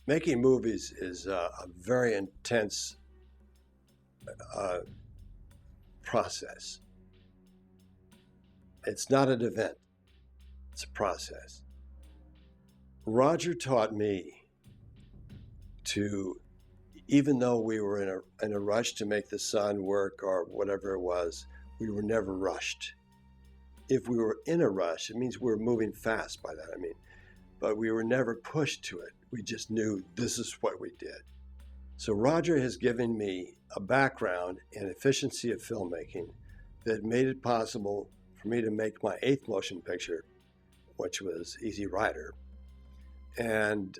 Making movies is a very intense process. It's not an event, it's a process. Roger taught me to, even though we were in a rush to make the sun work or whatever it was, we were never rushed. If we were in a rush, it means we were moving fast by that, but we were never pushed to it. We just knew this is what we did. So Roger has given me a background in efficiency of filmmaking that made it possible for me to make my 8th motion picture, which was Easy Rider, and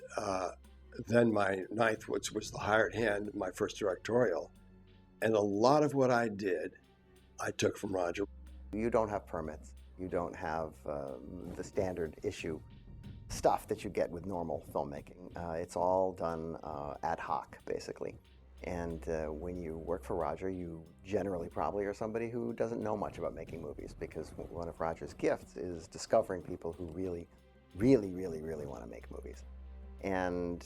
then my 9th, which was The Hired Hand, my first directorial. And a lot of what I did, I took from Roger. You don't have permits. You don't have the standard issue stuff that you get with normal filmmaking. It's all done ad hoc, basically. And when you work for Roger, you generally probably are somebody who doesn't know much about making movies, because one of Roger's gifts is discovering people who really want to make movies. And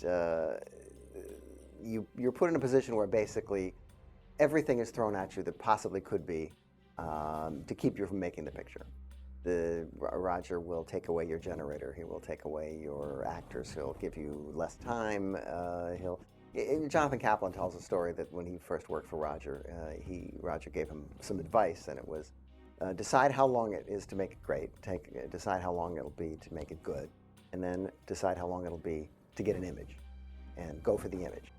you're put in a position where basically everything is thrown at you that possibly could be to keep you from making the picture. Roger will take away your generator. He will take away your actors. He'll give you less time. Jonathan Kaplan tells a story that when he first worked for Roger, Roger gave him some advice, and it was decide how long it is to make it great. Decide how long it'll be to make it good, and then decide how long it'll be to get an image, and go for the image.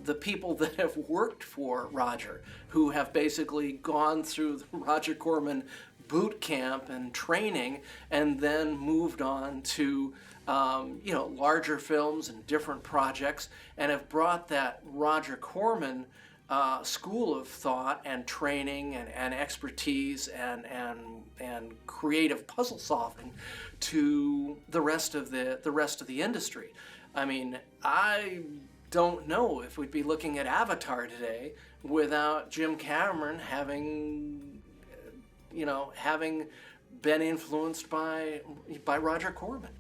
The people that have worked for Roger, who have basically gone through the Roger Corman boot camp and training, and then moved on to larger films and different projects, and have brought that Roger Corman school of thought and training and expertise and creative puzzle solving to the rest of the industry. I mean, I don't know if we'd be looking at Avatar today without Jim Cameron having been influenced by Roger Corman.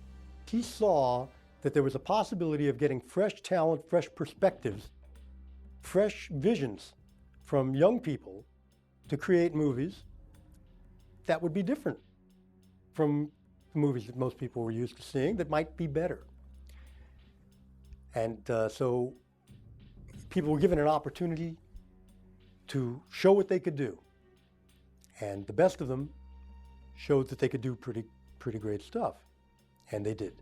He saw that there was a possibility of getting fresh talent, fresh perspectives, fresh visions from young people to create movies that would be different from the movies that most people were used to seeing, that might be better. And so people were given an opportunity to show what they could do. And the best of them showed that they could do pretty great stuff. And they did.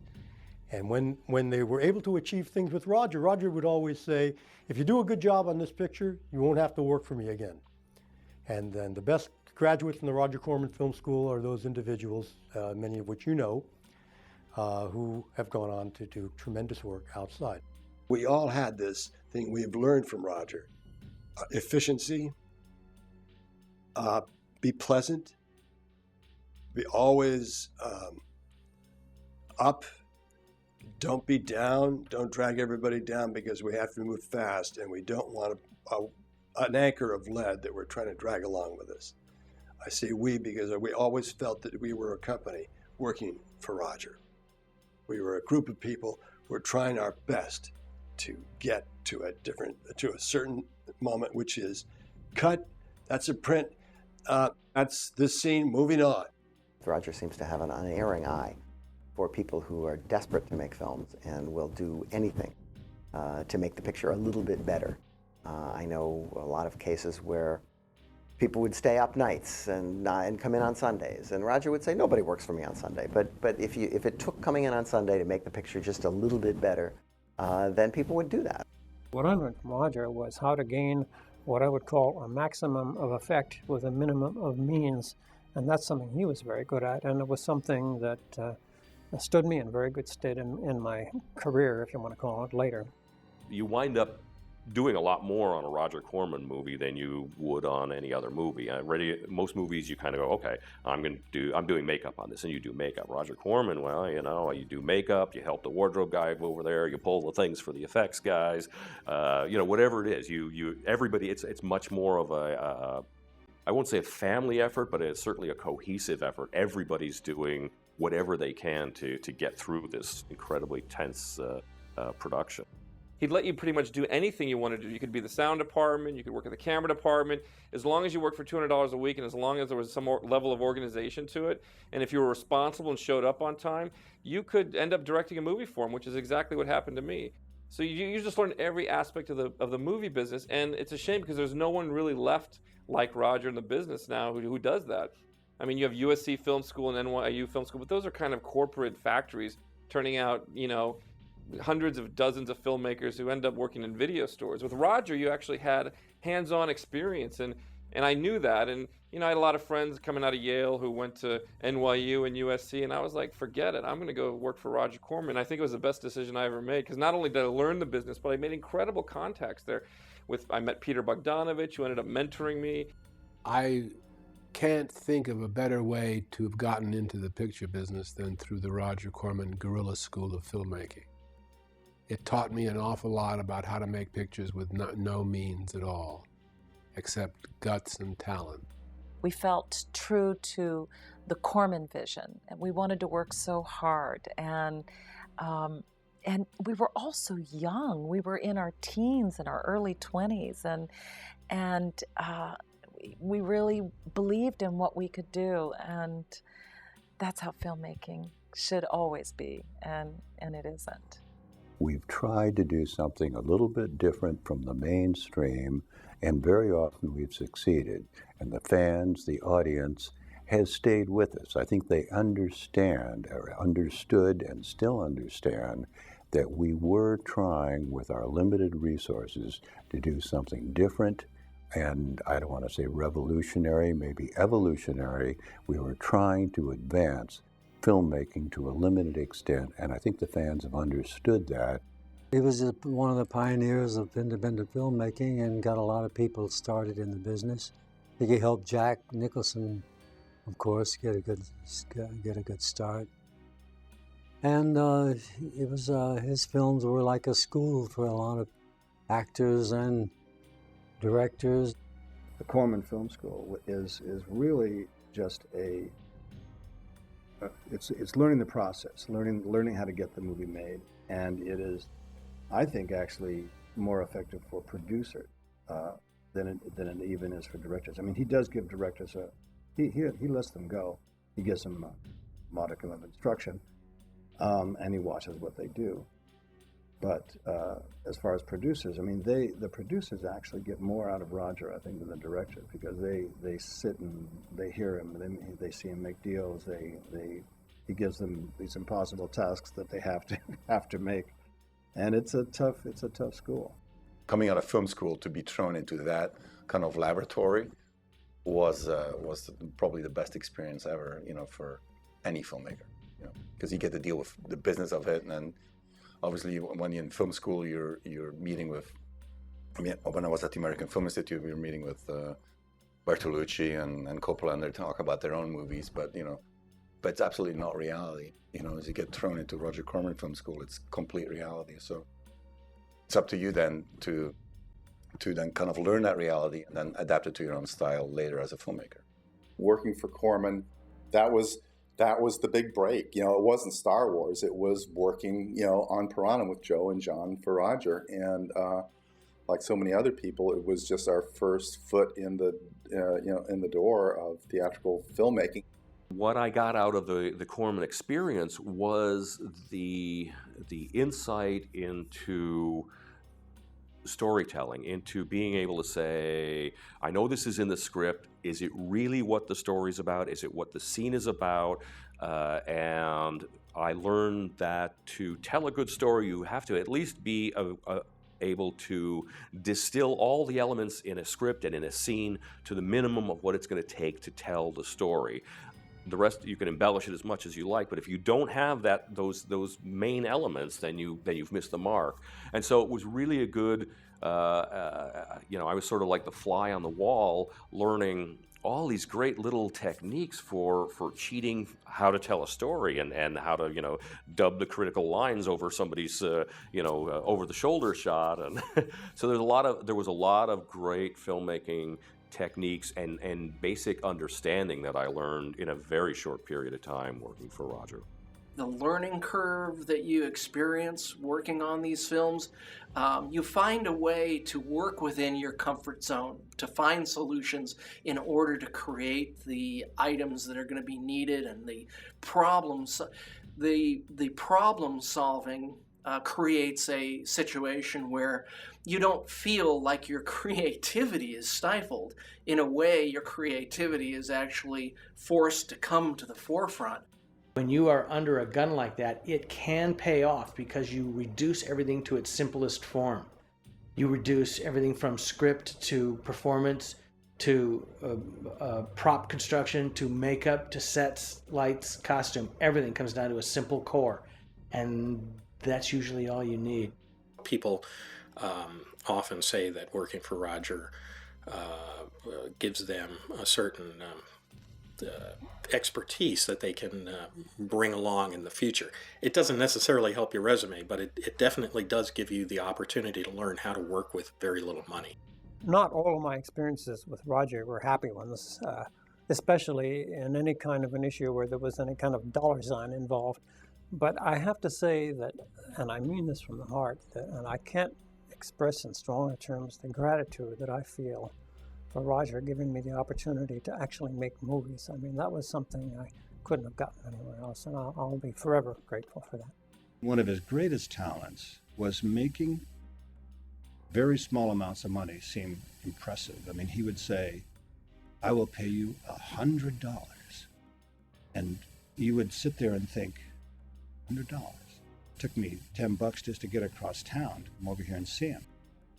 And when they were able to achieve things with Roger, Roger would always say, if you do a good job on this picture, you won't have to work for me again. And then the best graduates from the Roger Corman Film School are those individuals, many of which you know, who have gone on to do tremendous work outside. We all had this thing we've learned from Roger. Efficiency, be pleasant, be always up, don't be down, don't drag everybody down because we have to move fast and we don't want an anchor of lead that we're trying to drag along with us. I say we because we always felt that we were a company working for Roger. We were a group of people who were trying our best to get to a certain moment, which is cut, that's a print, that's this scene, moving on. Roger seems to have an unerring eye for people who are desperate to make films and will do anything to make the picture a little bit better. I know a lot of cases where people would stay up nights and come in on Sundays, and Roger would say, nobody works for me on Sunday, but if it took coming in on Sunday to make the picture just a little bit better, then people would do that. What I learned from Roger was how to gain what I would call a maximum of effect with a minimum of means, and that's something he was very good at, and it was something that stood me in very good stead in my career, if you want to call it, later. You wind up doing a lot more on a Roger Corman movie than you would on any other movie. Most movies you kind of go, okay, I'm doing makeup on this, and you do makeup. Roger Corman, well, you do makeup, you help the wardrobe guy over there, you pull the things for the effects guys, whatever it is. Everybody, it's much more of a, I won't say a family effort, but it's certainly a cohesive effort. Everybody's doing whatever they can to get through this incredibly tense production. He'd let you pretty much do anything you wanted to do. You could be the sound department, you could work at the camera department, as long as you worked for $200 a week and as long as there was some level of organization to it, and if you were responsible and showed up on time, you could end up directing a movie for him, which is exactly what happened to me. So you just learn every aspect of the movie business, and it's a shame because there's no one really left like Roger in the business now who does that. I mean, you have USC Film School and NYU Film School, but those are kind of corporate factories turning out, hundreds of dozens of filmmakers who end up working in video stores. With Roger, you actually had hands-on experience, and I knew that. And I had a lot of friends coming out of Yale who went to NYU and USC, and I was like, forget it, I'm going to go work for Roger Corman. I think it was the best decision I ever made, because not only did I learn the business, but I made incredible contacts there. I met Peter Bogdanovich, who ended up mentoring me. I can't think of a better way to have gotten into the picture business than through the Roger Corman Guerrilla School of Filmmaking. It taught me an awful lot about how to make pictures with no means at all, except guts and talent. We felt true to the Corman vision, and we wanted to work so hard. And we were also young. We were in our teens, in our early 20s, and we really believed in what we could do. And that's how filmmaking should always be, and it isn't. We've tried to do something a little bit different from the mainstream, and very often we've succeeded. And the fans, the audience, has stayed with us. I think they understand, or understood and still understand, that we were trying with our limited resources to do something different, and I don't want to say revolutionary, maybe evolutionary. We were trying to advance filmmaking to a limited extent, and I think the fans have understood that. He was one of the pioneers of independent filmmaking and got a lot of people started in the business. I think he helped Jack Nicholson, of course, get a good start. And it was his films were like a school for a lot of actors and directors. The Corman Film School is really just it's learning the process, learning how to get the movie made, and it is, I think, actually more effective for producers than it even is for directors. I mean, he does give directors he lets them go. He gives them a modicum of instruction, and he watches what they do. But as far as producers, I mean, the producers actually get more out of Roger, I think, than the directors, because they sit and they hear him, and they see him make deals. He gives them these impossible tasks that they have to make, and it's a tough school. Coming out of film school, to be thrown into that kind of laboratory was probably the best experience ever, for any filmmaker, because you get to deal with the business of it. And obviously, when you're in film school, you're meeting with, when I was at the American Film Institute, we were meeting with Bertolucci and Coppola, and they talk about their own movies, but it's absolutely not reality. As you get thrown into Roger Corman Film School, it's complete reality. So it's up to you then to then kind of learn that reality and then adapt it to your own style later as a filmmaker. Working for Corman, that was the big break. It wasn't Star Wars. It was working, on Piranha with Joe and John for Roger. And like so many other people, it was just our first foot in the door of theatrical filmmaking. What I got out of the Corman experience was the insight into storytelling, into being able to say, I know this is in the script. Is it really what the story's about? Is it what the scene is about? And I learned that to tell a good story, you have to at least be able to distill all the elements in a script and in a scene to the minimum of what it's going to take to tell the story. The rest, you can embellish it as much as you like, but if you don't have those main elements, then you've missed the mark. And so it was really a good, I was sort of like the fly on the wall, learning all these great little techniques for cheating how to tell a story and how to dub the critical lines over somebody's over the shoulder shot. And so there was a lot of great filmmaking techniques and basic understanding that I learned in a very short period of time working for Roger. the learning curve that you experience working on these films, you find a way to work within your comfort zone, to find solutions in order to create the items that are going to be needed, and the problems. The problem solving creates a situation where you don't feel like your creativity is stifled. In a way, your creativity is actually forced to come to the forefront. When you are under a gun like that, it can pay off because you reduce everything to its simplest form. You reduce everything from script to performance to prop construction to makeup to sets, lights, costume. Everything comes down to a simple core, and that's usually all you need. People often say that working for Roger gives them a certain expertise that they can bring along in the future. It doesn't necessarily help your resume, but it definitely does give you the opportunity to learn how to work with very little money. Not all of my experiences with Roger were happy ones, especially in any kind of an issue where there was any kind of dollar sign involved. But I have to say that, and I mean this from the heart, and I can't express in stronger terms the gratitude that I feel for Roger giving me the opportunity to actually make movies. I mean, that was something I couldn't have gotten anywhere else, and I'll be forever grateful for that. One of his greatest talents was making very small amounts of money seem impressive. I mean, he would say, "I will pay you $100." And you would sit there and think, $100. Took me $10 just to get across town to come over here and see him.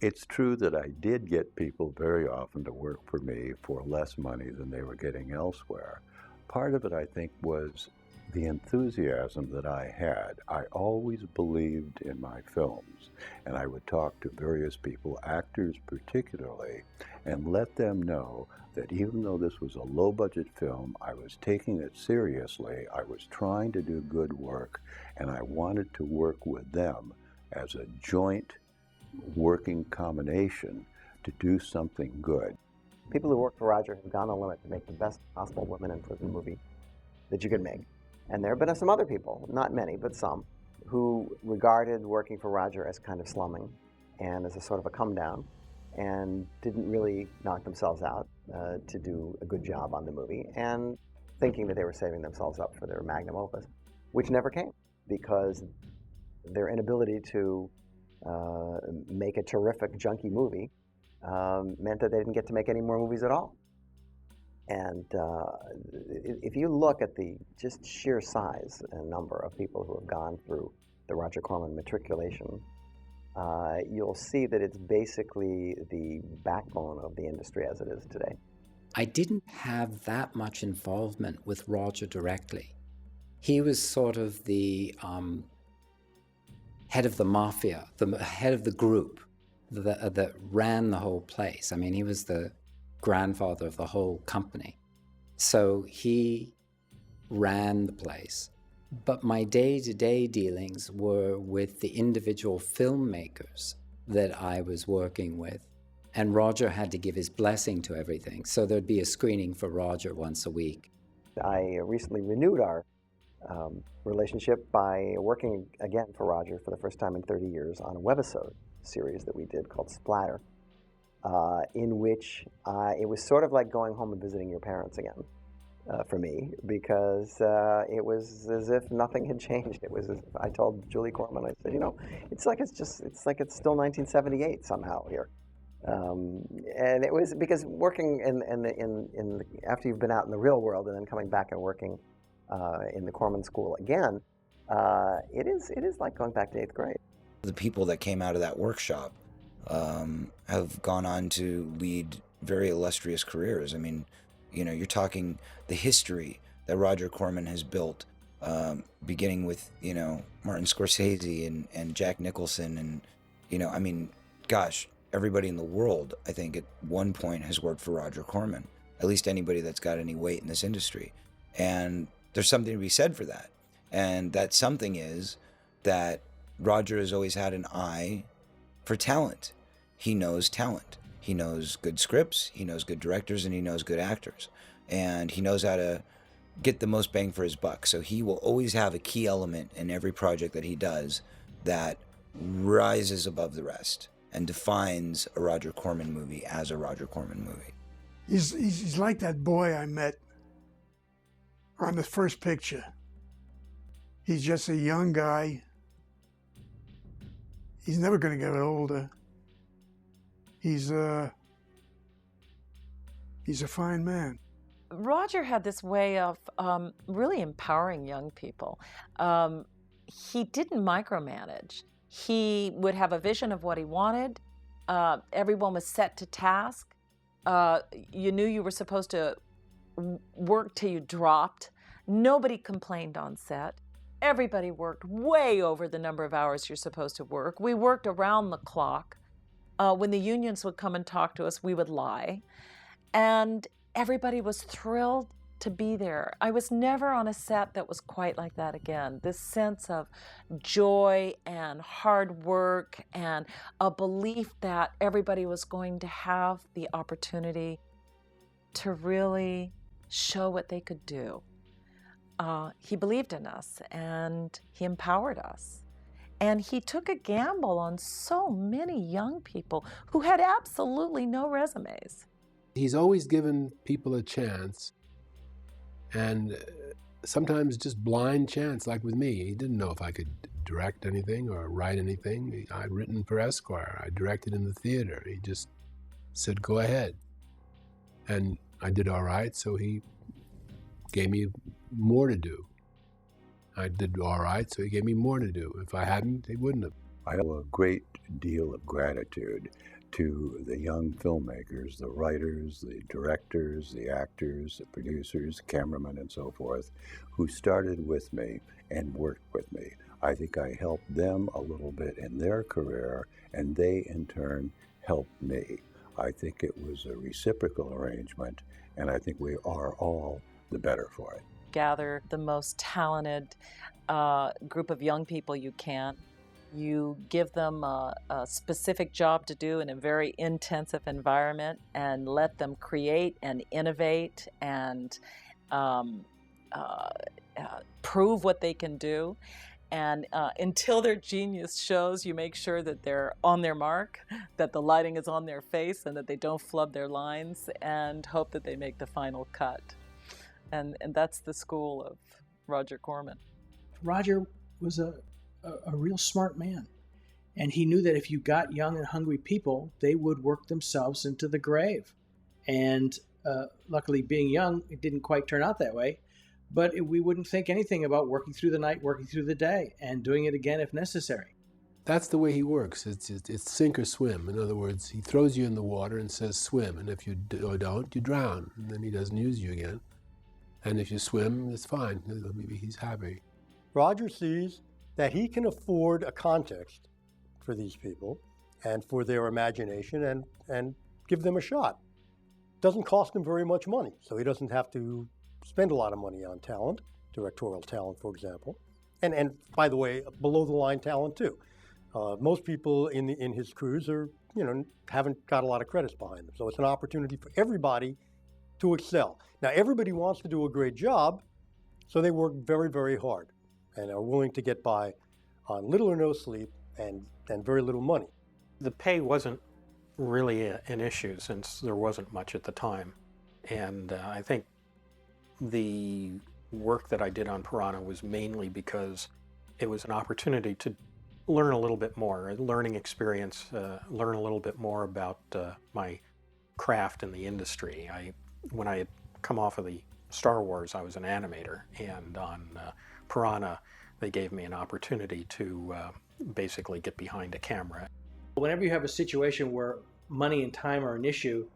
It's true that I did get people very often to work for me for less money than they were getting elsewhere. Part of it, I think, was the enthusiasm that I had. I always believed in my films, and I would talk to various people, actors particularly, and let them know that even though this was a low-budget film, I was taking it seriously, I was trying to do good work, and I wanted to work with them as a joint working combination to do something good. People who work for Roger have gone the limit to make the best possible women in prison movie that you could make. And there have been some other people, not many, but some, who regarded working for Roger as kind of slumming and as a sort of a come down, and didn't really knock themselves out to do a good job on the movie, and thinking that they were saving themselves up for their magnum opus, which never came, because their inability to make a terrific junkie movie meant that they didn't get to make any more movies at all. And if you look at the just sheer size and number of people who have gone through the Roger Corman matriculation, you'll see that it's basically the backbone of the industry as it is today. I didn't have that much involvement with Roger directly. He was sort of the head of the mafia, the head of the group that ran the whole place. I mean, he was the grandfather of the whole company. So he ran the place. But my day-to-day dealings were with the individual filmmakers that I was working with. And Roger had to give his blessing to everything. So there'd be a screening for Roger once a week. I recently renewed our relationship by working again for Roger for the first time in 30 years on a webisode series that we did called Splatter, in which it was sort of like going home and visiting your parents again for me, because it was as if nothing had changed. It was as if I told Julie Corman, I said, you know, it's like it's still 1978 somehow here. And it was because working in after you've been out in the real world and then coming back and working in the Corman School again, it is like going back to 8th grade. The people that came out of that workshop have gone on to lead very illustrious careers. I mean, you know, you're talking the history that Roger Corman has built, beginning with, you know, Martin Scorsese and Jack Nicholson, and, you know, I mean, gosh, everybody in the world, I think, at one point has worked for Roger Corman, at least anybody that's got any weight in this industry. And there's something to be said for that. And that something is that Roger has always had an eye for talent. He knows talent. He knows good scripts, he knows good directors, and he knows good actors. And he knows how to get the most bang for his buck. So he will always have a key element in every project that he does that rises above the rest and defines a Roger Corman movie as a Roger Corman movie. He's like that boy I met on the first picture. He's just a young guy. He's never going to get older. He's a fine man. Roger had this way of really empowering young people. He didn't micromanage. He would have a vision of what he wanted. Everyone was set to task. You knew you were supposed to work till you dropped. Nobody complained on set. Everybody worked way over the number of hours you're supposed to work. We worked around the clock. When the unions would come and talk to us, we would lie. And everybody was thrilled to be there. I was never on a set that was quite like that again. This sense of joy and hard work and a belief that everybody was going to have the opportunity to really show what they could do. He believed in us and he empowered us. And he took a gamble on so many young people who had absolutely no resumes. He's always given people a chance, and sometimes just blind chance, like with me. He didn't know if I could direct anything or write anything. I'd written for Esquire. I directed in the theater. He just said, go ahead. And I did all right, so he gave me more to do. I did all right, so he gave me more to do. If I hadn't, he wouldn't have. I have a great deal of gratitude to the young filmmakers, the writers, the directors, the actors, the producers, cameramen, and so forth, who started with me and worked with me. I think I helped them a little bit in their career, and they, in turn, helped me. I think it was a reciprocal arrangement, and I think we are all the better for it. Gather the most talented group of young people you can. You give them a specific job to do in a very intensive environment and let them create and innovate and prove what they can do. And until their genius shows, you make sure that they're on their mark, that the lighting is on their face, and that they don't flub their lines, and hope that they make the final cut. And that's the school of Roger Corman. Roger was a real smart man. And he knew that if you got young and hungry people, they would work themselves into the grave. And luckily, being young, it didn't quite turn out that way. But we wouldn't think anything about working through the night, working through the day, and doing it again if necessary. That's the way he works. It's sink or swim. In other words, he throws you in the water and says swim. And if you don't, you drown. And then he doesn't use you again. And if you swim, it's fine. Maybe he's happy. Roger sees that he can afford a context for these people and for their imagination and give them a shot. Doesn't cost him very much money, so he doesn't have to spend a lot of money on talent, directorial talent, for example. And by the way, below the line talent too. Most people in his crews are, haven't got a lot of credits behind them. So it's an opportunity for everybody to excel. Now, everybody wants to do a great job, so they work very, very hard and are willing to get by on little or no sleep and very little money. The pay wasn't really an issue since there wasn't much at the time. And I think the work that I did on Piranha was mainly because it was an opportunity to learn a little bit more, a learning experience, learn a little bit more about my craft in the industry. When I had come off of the Star Wars, I was an animator, and on Piranha, they gave me an opportunity to basically get behind a camera. Whenever you have a situation where money and time are an issue,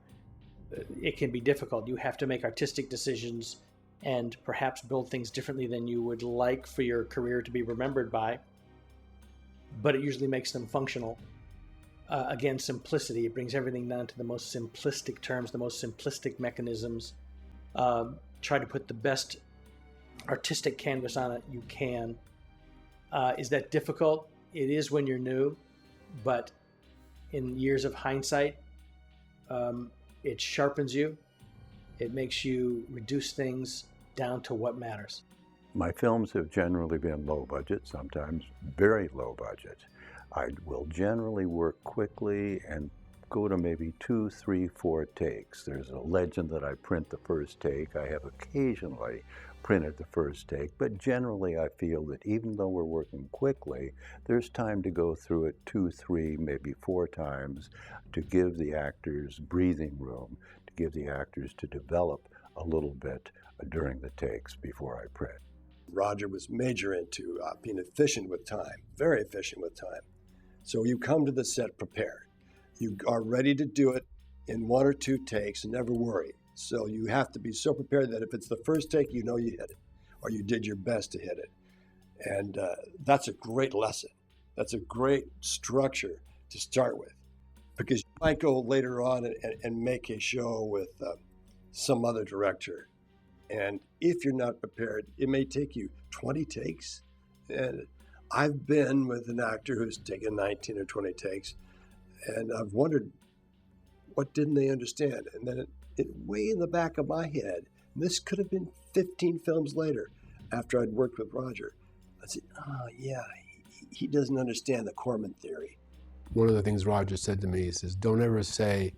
it can be difficult. You have to make artistic decisions and perhaps build things differently than you would like for your career to be remembered by, but it usually makes them functional. Again, simplicity. It brings everything down to the most simplistic terms, the most simplistic mechanisms. Try to put the best artistic canvas on it you can. Is that difficult? It is when you're new, but in years of hindsight, it sharpens you. It makes you reduce things down to what matters? My films have generally been low budget, sometimes very low budget. I will generally work quickly and go to maybe 2, 3, 4 takes. There's a legend that I print the first take. I have occasionally printed the first take, but generally I feel that even though we're working quickly, there's time to go through it 2, 3, maybe 4 times to give the actors breathing room, to give the actors to develop a little bit during the takes before I print. Roger was major into being efficient with time, very efficient with time. So you come to the set prepared. You are ready to do it in 1 or 2 takes and never worry. So you have to be so prepared that if it's the first take, you know you hit it, or you did your best to hit it. And that's a great lesson. That's a great structure to start with, because you might go later on and make a show with some other director. And if you're not prepared, it may take you 20 takes. And I've been with an actor who's taken 19 or 20 takes, and I've wondered, what didn't they understand? And then it way in the back of my head, and this could have been 15 films later after I'd worked with Roger, I said, oh yeah, he doesn't understand the Corman theory. One of the things Roger said to me is don't ever say,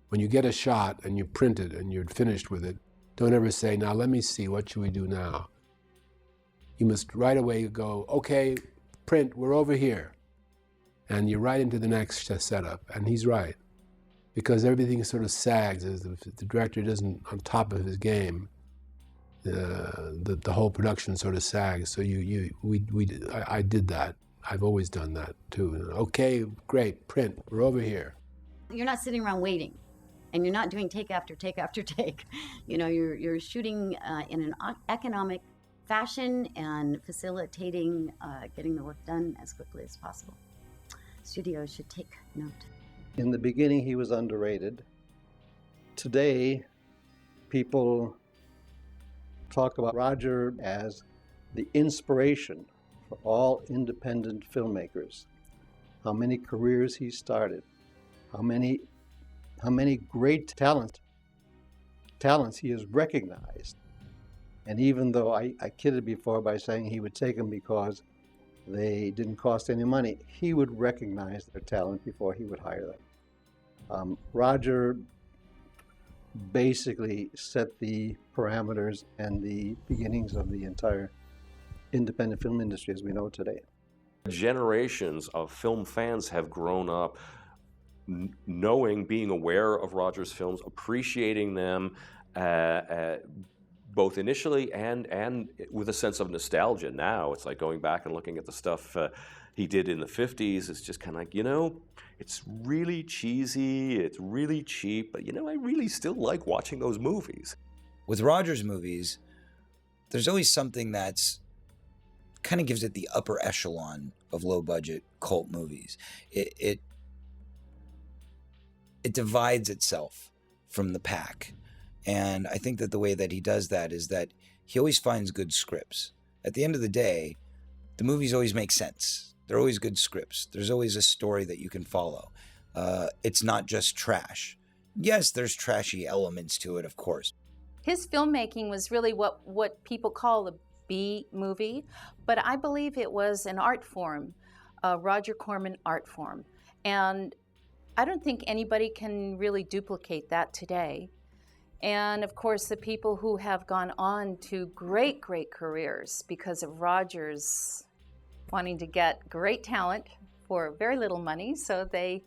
when you get a shot and you print it and you're finished with it, don't ever say, now let me see, what should we do now? You must right away go, okay, print, we're over here. And you're right into the next setup. And he's right. Because everything sort of sags. As the director isn't on top of his game, the whole production sort of sags. So I did that. I've always done that too. Okay, great, print, we're over here. You're not sitting around waiting. And you're not doing take after take after take. You know, you're shooting in an economic fashion and facilitating getting the work done as quickly as possible. Studios should take note. In the beginning, he was underrated. Today, people talk about Roger as the inspiration for all independent filmmakers. How many careers he started, how many great talents he has recognized. And even though I kidded before by saying he would take them because they didn't cost any money, he would recognize their talent before he would hire them. Roger basically set the parameters and the beginnings of the entire independent film industry as we know it today. Generations of film fans have grown up knowing, being aware of Roger's films, appreciating them, both initially and with a sense of nostalgia now. It's like going back and looking at the stuff he did in the 50s. It's just kind of like, you know, it's really cheesy, it's really cheap, but you know, I really still like watching those movies. With Roger's movies, there's always something that's kind of gives it the upper echelon of low-budget cult movies. It divides itself from the pack. And I think that the way that he does that is that he always finds good scripts. At the end of the day, the movies always make sense. They're always good scripts. There's always a story that you can follow. It's not just trash. Yes, there's trashy elements to it, of course. His filmmaking was really what people call a B movie, but I believe it was an art form, a Roger Corman art form. And I don't think anybody can really duplicate that today. And of course, the people who have gone on to great, great careers because of Roger's wanting to get great talent for very little money, so they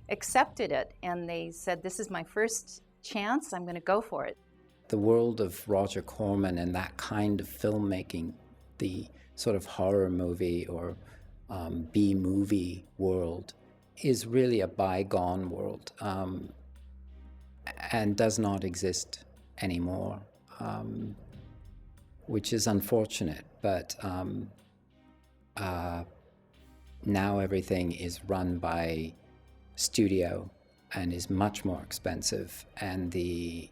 accepted it and they said, this is my first chance, I'm going to go for it. The world of Roger Corman and that kind of filmmaking, the sort of horror movie or B-movie world, is really a bygone world and does not exist anymore, which is unfortunate. But now everything is run by studio and is much more expensive, and the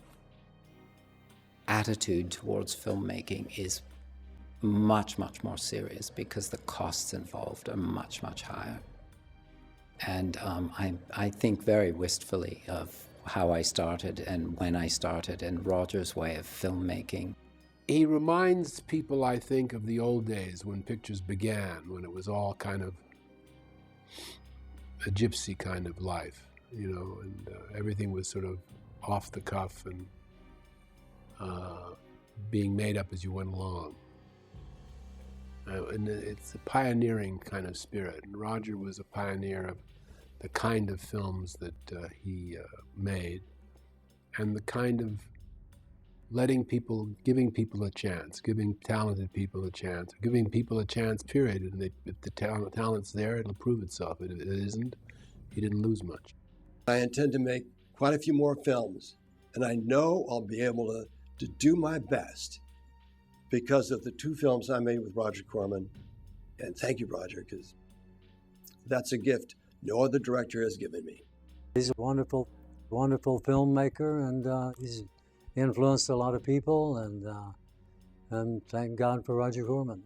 attitude towards filmmaking is much, much more serious because the costs involved are much, much higher. And I think very wistfully of how I started and when I started and Roger's way of filmmaking. he reminds people, I think, of the old days when pictures began, when it was all kind of a gypsy kind of life, you know, and everything was sort of off the cuff and being made up as you went along. And it's a pioneering kind of spirit. And Roger was a pioneer of the kind of films that he made, and the kind of giving people a chance, giving talented people a chance, giving people a chance, period. And if the talent's there, it'll prove itself. If it isn't, he didn't lose much. I intend to make quite a few more films, and I know I'll be able to do my best because of the 2 films I made with Roger Corman. And thank you, Roger, because that's a gift no other director has given me. He's a wonderful, wonderful filmmaker, and he's influenced a lot of people, and thank God for Roger Corman.